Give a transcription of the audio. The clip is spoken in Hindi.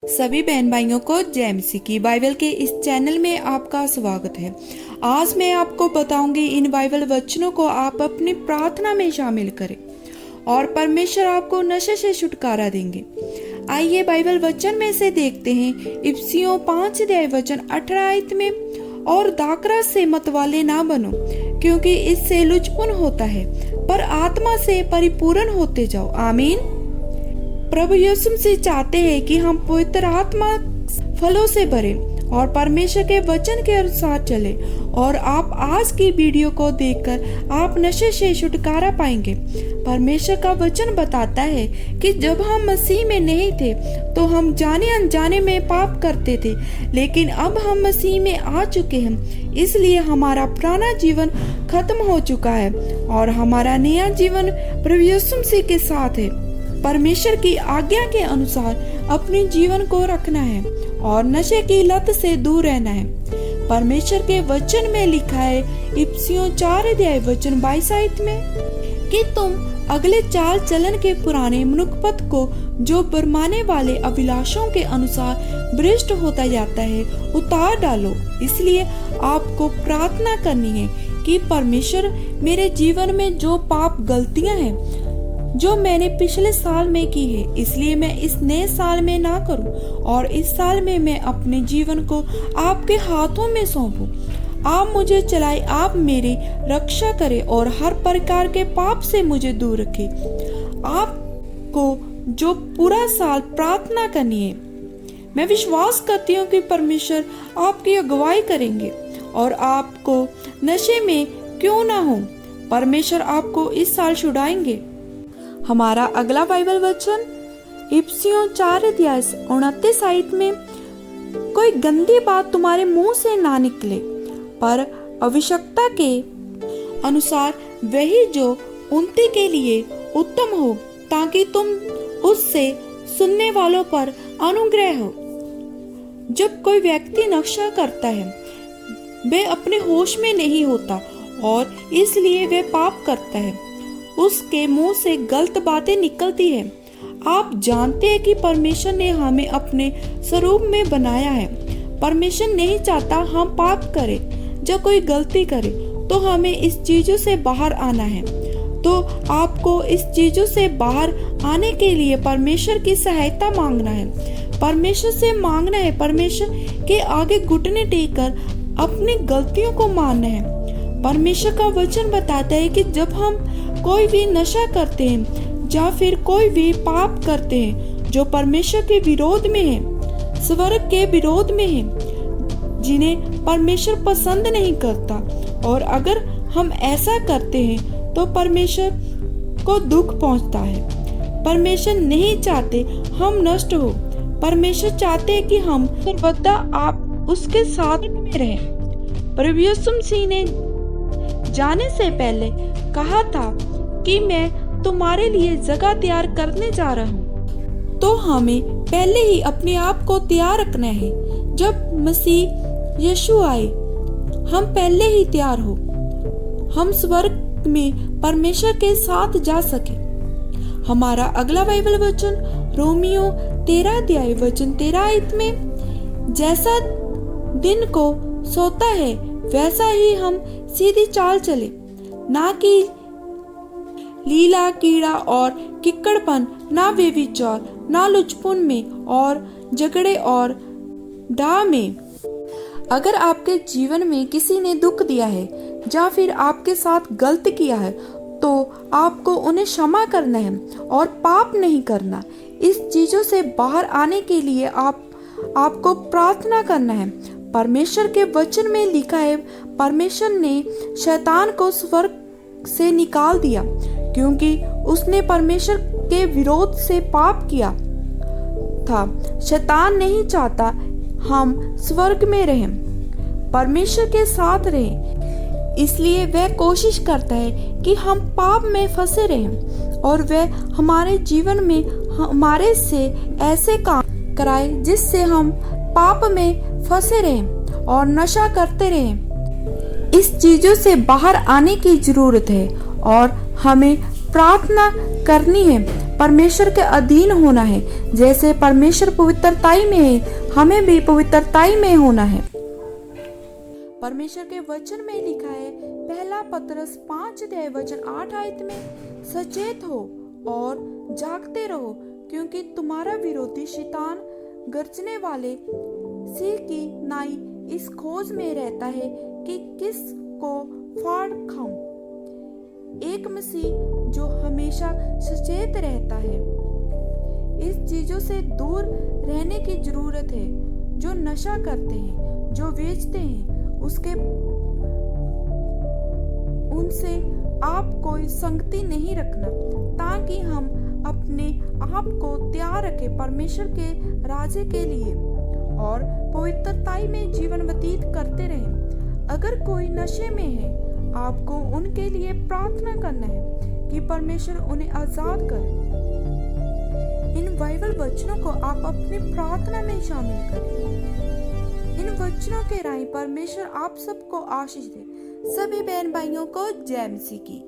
सभी बहन भाइयों को जय मसीह की बाइबल के इस चैनल में आपका स्वागत है। आज मैं आपको बताऊंगी इन बाइबल वचनों को आप अपनी प्रार्थना में शामिल करें और परमेश्वर आपको नशे से छुटकारा देंगे। आइए बाइबल वचन में से देखते हैं इफिसियों 5 अध्याय वचन 18 में, और दाखरस से मतवाले ना बनो, क्योंकि इससे लुचपन होता है, पर आत्मा से परिपूर्ण होते जाओ। आमीन। प्रभु यीशु मसीह चाहते हैं कि हम पवित्र आत्मा फलों से भरे और परमेश्वर के वचन के अनुसार चले। और आप आज की वीडियो को देखकर आप नशे से छुटकारा पाएंगे। परमेश्वर का वचन बताता है कि जब हम मसीह में नहीं थे तो हम जाने अनजाने में पाप करते थे, लेकिन अब हम मसीह में आ चुके हैं, इसलिए हमारा पुराना जीवन खत्म हो चुका है और हमारा नया जीवन प्रभु यीशु मसीह के साथ है। परमेश्वर की आज्ञा के अनुसार अपने जीवन को रखना है और नशे की लत से दूर रहना है। परमेश्वर के वचन में लिखा है इफिसियों 4 अध्याय वचन 22 में कि तुम अगले चाल चलन के पुराने मनुष्यपद को, जो बरमाने वाले अभिलाषों के अनुसार भ्रष्ट होता जाता है, उतार डालो। इसलिए आपको प्रार्थना करनी है कि परमेश्वर, मेरे जीवन में जो पाप गलतियां हैं जो मैंने पिछले साल में की है, इसलिए मैं इस नए साल में ना करूं, और इस साल में मैं अपने जीवन को आपके हाथों में सौंपूं। आप मुझे चलाए, आप मेरी रक्षा करें और हर प्रकार के पाप से मुझे दूर रखें। आपको जो पूरा साल प्रार्थना करनी है, मैं विश्वास करती हूँ कि परमेश्वर आपकी अगुवाई करेंगे और आपको नशे में क्यों ना हो, परमेश्वर आपको इस साल छुड़ाएंगे। हमारा अगला बाइबल वचन इफिसियों 4 अध्याय 29 में, कोई गंदी बात तुम्हारे मुंह से ना निकले, पर आवश्यकता के अनुसार वही जो उन्नति के लिए उत्तम हो, ताकि तुम उससे सुनने वालों पर अनुग्रह हो। जब कोई व्यक्ति नशा करता है, वह अपने होश में नहीं होता और इसलिए वह पाप करता है। उसके मुंह से गलत बातें निकलती है। आप जानते हैं कि परमेश्वर ने हमें अपने स्वरूप में बनाया है। परमेश्वर नहीं चाहता हम पाप करें। जब कोई गलती करे तो हमें इस चीजों से बाहर आना है। तो आपको इस चीजों से बाहर आने के लिए परमेश्वर की सहायता मांगना है। परमेश्वर से मांगना है, परमेश्वर के आगे घुटने टेककर अपनी गलतियों को मानना है। परमेश्वर का वचन बताता है कि जब हम कोई भी नशा करते हैं या फिर कोई भी पाप करते हैं जो परमेश्वर के विरोध में है, स्वर्ग के विरोध में है, जिन्हें परमेश्वर पसंद नहीं करता, और अगर हम ऐसा करते हैं तो परमेश्वर को दुख पहुंचता है। परमेश्वर नहीं चाहते हम नष्ट हो। परमेश्वर चाहते हैं कि हम सर्वदा आप उसके साथ में रहें। प्रभु यीशु मसीह ने जाने से पहले कहा था कि मैं तुम्हारे लिए जगह तैयार करने जा रहा हूँ। तो हमें पहले ही अपने आप को तैयार रखना है। जब मसीह यीशु आए, हम पहले ही तैयार हो, हम स्वर्ग में परमेश्वर के साथ जा सके। हमारा अगला बाइबल वचन रोमियो 13 अध्याय वचन 13 में, जैसा दिन को सोता है वैसा ही हम सीधी चाल चले, ना कि लीला कीड़ा और किक्कड़पन, ना व्यभिचार, ना लुचपन में और झगड़े और डाह में। अगर आपके जीवन में किसी ने दुख दिया है या फिर आपके साथ गलत किया है, तो आपको उन्हें क्षमा करना है और पाप नहीं करना। इस चीजों से बाहर आने के लिए आपको प्रार्थना करना है। परमेश्वर के वचन में लिखा है, परमेश्वर ने शैतान को स्वर्ग से निकाल दिया क्योंकि उसने परमेश्वर के विरोध से पाप किया था। शैतान नहीं चाहता हम स्वर्ग में रहें, परमेश्वर के साथ रहें, इसलिए वह कोशिश करता है कि हम पाप में फंसे रहें और वह हमारे जीवन में हमारे से ऐसे काम कराए जिससे हम पाप में फंसे रहें और नशा करते रहें। इस चीजों से बाहर आने की जरूरत है और हमें प्रार्थना करनी है। परमेश्वर के अधीन होना है। जैसे परमेश्वर पवित्रताई में है, हमें भी पवित्रताई में होना है। परमेश्वर के वचन में लिखा है, पहला पतरस 5:8 में, सचेत हो और जागते रहो, क्योंकि तुम्हारा विरोधी शैतान गरजने वाले सिंह की नाई इस खोज में रहता है कि किस को फाड़ खाऊं। एक मसीह जो हमेशा सचेत रहता है। इस चीजों से दूर रहने की जरूरत है जो नशा करते हैं, जो बेचते हैं, उनसे आप कोई संगति नहीं रखना, ताकि हम अपने आप को तैयार रखें परमेश्वर के राज्य के लिए और पवित्रताई में जीवन व्यतीत करते रहें। अगर कोई नशे में है, आपको उनके लिए प्रार्थना करना है कि परमेश्वर उन्हें आजाद करे। इन बाइबल वचनों को आप अपनी प्रार्थना में शामिल करें। इन वचनों के राही परमेश्वर आप सबको आशीष दे। सभी बहन भाइयों को जय मसीह की।